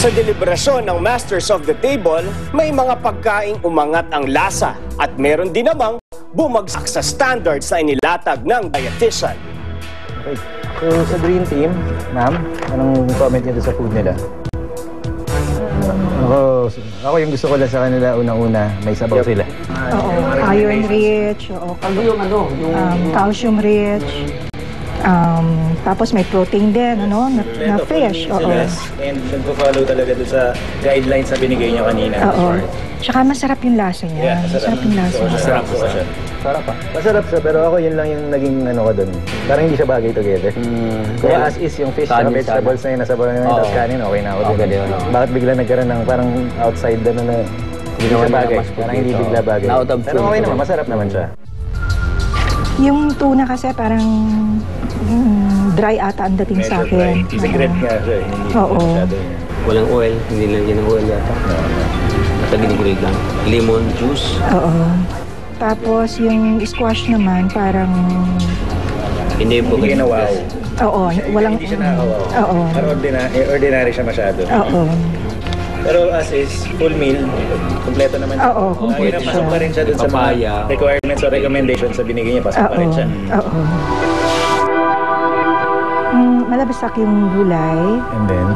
Sa deliberasyon ng Masters of the Table, may mga pagkaing umangat ang lasa at meron din namang bumagsak sa standards na inilatag ng dietitian. Okay. So sa Dream Team, ma'am, anong comment niyo sa food nila? Ako yung gusto ko lang sa kanila, unang-una, may sabaw sila. Oo, iron rich, calcium rich. Tapos may protein din, ano, na fish. And nagpo-follow talaga doon sa guidelines na binigay niyo kanina. Oo. Tsaka masarap yung lasa niya. Masarap yung lasa niya. Masarap po siya. Sarap pa. Masarap siya, pero ako yun lang yung naging ano ko doon. Parang hindi siya bagay together. Kung as is yung fish at vegetables na yun, nasa bawang yung tapos kanin, okay na ako din. Bakit bigla nagkaroon ng parang outside na hindi siya bagay. Parang hindi bigla bagay. Pero okay naman, masarap naman siya. Yung tuna kasi parang dry ata ang dating sa akin. Secret nga siya. Oo. Walang oil, hindi lang ng oil yata. Basta ginigulig lang. Lemon juice. Oo. Tapos yung squash naman parang... Hindi po na wow. Oo, walang... Hindi siya nakakawaw. Oo. Parang ordinary siya masyado. Oo. Pero as is, full meal, kompleto naman siya. Oo, kompleto siya. Pasok pa rin siya dun sa mga requirements o recommendations sa binigay niya, pasok pa rin siya. Oo. Malabasak yung gulay. And then,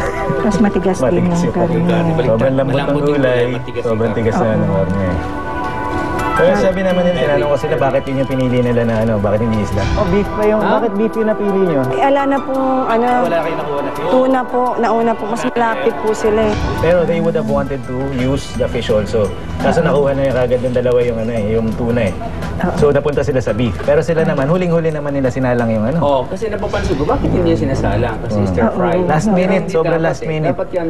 mas matigas din yung karne. Sobrang lambot ng gulay, sobrang tigas na ng karne. Pero sabi naman nila, tinanong ko sila bakit yun yung pinili nila na ano, bakit hindi isda? Oh, beef pa yung, bakit beef yung napili nyo? Ala na pong ano, Wala kayo nakuha na fish? tuna po, nauna po, mas malapit po sila eh. Pero they would have wanted to use the fish also. Kaso nakuha na yung kagad ng dalawa yung ano eh, yung tuna eh. So napunta sila sa beef. Pero sila naman, huling-huli naman nila sinalang yung ano. Oo, kasi napapansin ko, bakit hindi niya sinasalang? Kasi stir fry. Last minute, sobrang last minute. Dapat yan,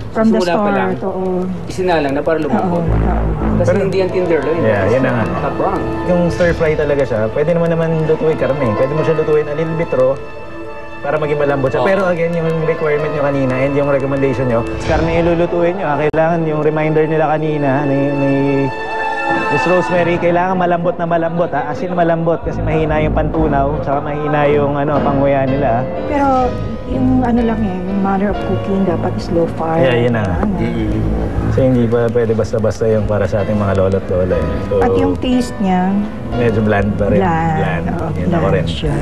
From the simula pa lang, start, oo. isinalang na para lumabot. Kasi Pero- hindi yan tenderloin. Yeah, yun na nga. Top wrong. Yung stir fry talaga siya, pwede naman lutuin karne. Pwede mo siya lutuin a little bit raw para maging malambot siya. Pero again, yung requirement nyo kanina and yung recommendation nyo, karne ilulutuin nyo. Kailangan yung reminder nila kanina ni Miss Rosemary, kailangan malambot na malambot. As in malambot kasi mahina yung pantunaw tsaka mahina yung panguya nila. Pero yung ano lang yung manner of cooking dapat slow fire. Yeah, yun na. Kasi hindi pa pwede basta-basta yung para sa ating mga lolo't lola. So, At yung taste niya, medyo bland pa rin. bland. Oo, Yun ako rin. bland siya.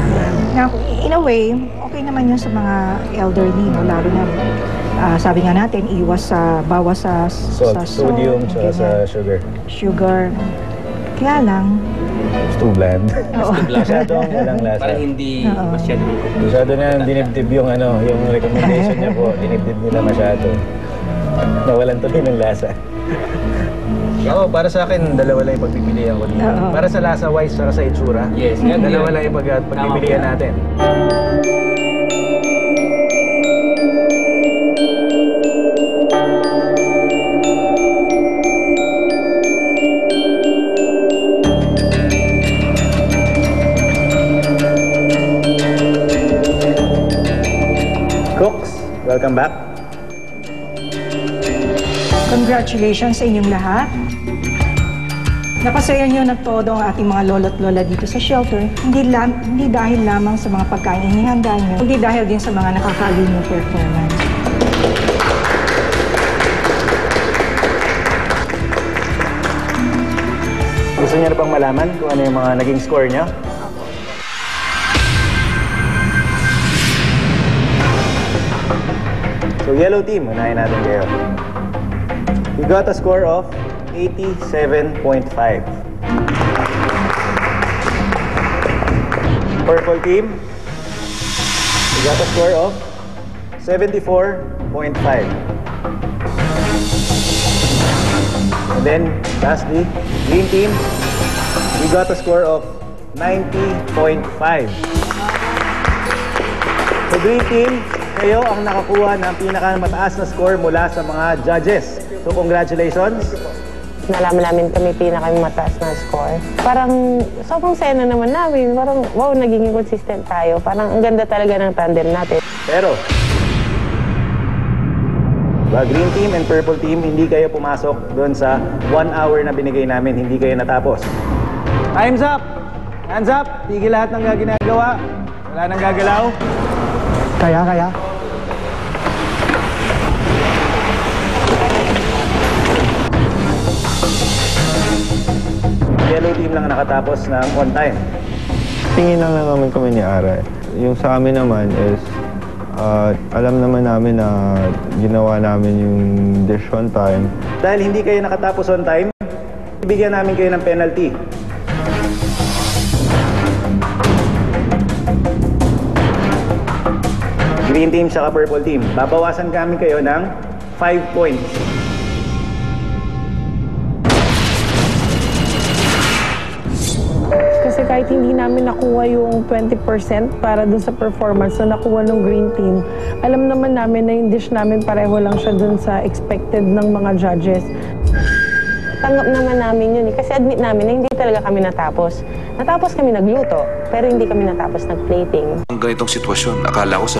Now, in a way, okay naman yun sa mga elderly, no? Lalo na, sabi nga natin, bawas sa Salt, sodium, tsaka sa ganyan. sugar. Kaya lang, It's too bland. oo. Masyadong walang lasa. Parang hindi masyadong... Masyado na dinibdib yung yung recommendation niya po. Dinibdib nila masyado. Nawalan tuloy ng lasa. Oo, para sa akin, dalawa lang yung pagpipilian ko dito. Para sa lasa-wise, saka sa itsura. Yes, Dalawa lang yung pagpipilian natin. Cooks, welcome back. Congratulations sa inyong lahat. Napasaya niyo na todo ang ating mga lolo't lola dito sa shelter. Hindi dahil lamang sa mga pagkain hinihanda niyo, kundi dahil din sa mga nakakalimuang performance. Gusto niyo na pang malaman kung ano yung mga naging score niyo? So, yellow team, unahin natin kayo. You got a score of 87.5. Purple team, you got a score of 74.5. And then, lastly, green team, you got a score of 90.5. So, green team, kayo ang nakakuha ng pinakamataas na score mula sa mga judges. So, congratulations. Nalaman namin kami pinakamataas na score. Parang sobrang saya na naman namin. Parang wow, naging consistent tayo. Parang ang ganda talaga ng tandem natin. Pero, green team and purple team, hindi kayo pumasok doon sa 1 hour na binigay namin. Hindi kayo natapos. Time's up! Hands up! Tigil lahat ng ginagawa. Wala nang gagalaw. Kaya. yellow team lang nakatapos ng on time. Tingin lang naman kami ni Ara. Yung sa amin naman is, alam naman namin na ginawa namin yung dish on time. Dahil hindi kayo nakatapos on time, bigyan namin kayo ng penalty. Green team saka purple team, babawasan kami kayo ng 5 points. Kasi kahit hindi namin nakuha yung 20% para dun sa performance na nakuha ng green team, alam naman namin na yung dish namin pareho lang siya dun sa expected ng mga judges. Tanggap naman namin yun kasi admit namin na hindi talaga kami natapos. Natapos kami nagluto, pero hindi kami natapos nag-plating. Ang ganitong sitwasyon, akala ko sa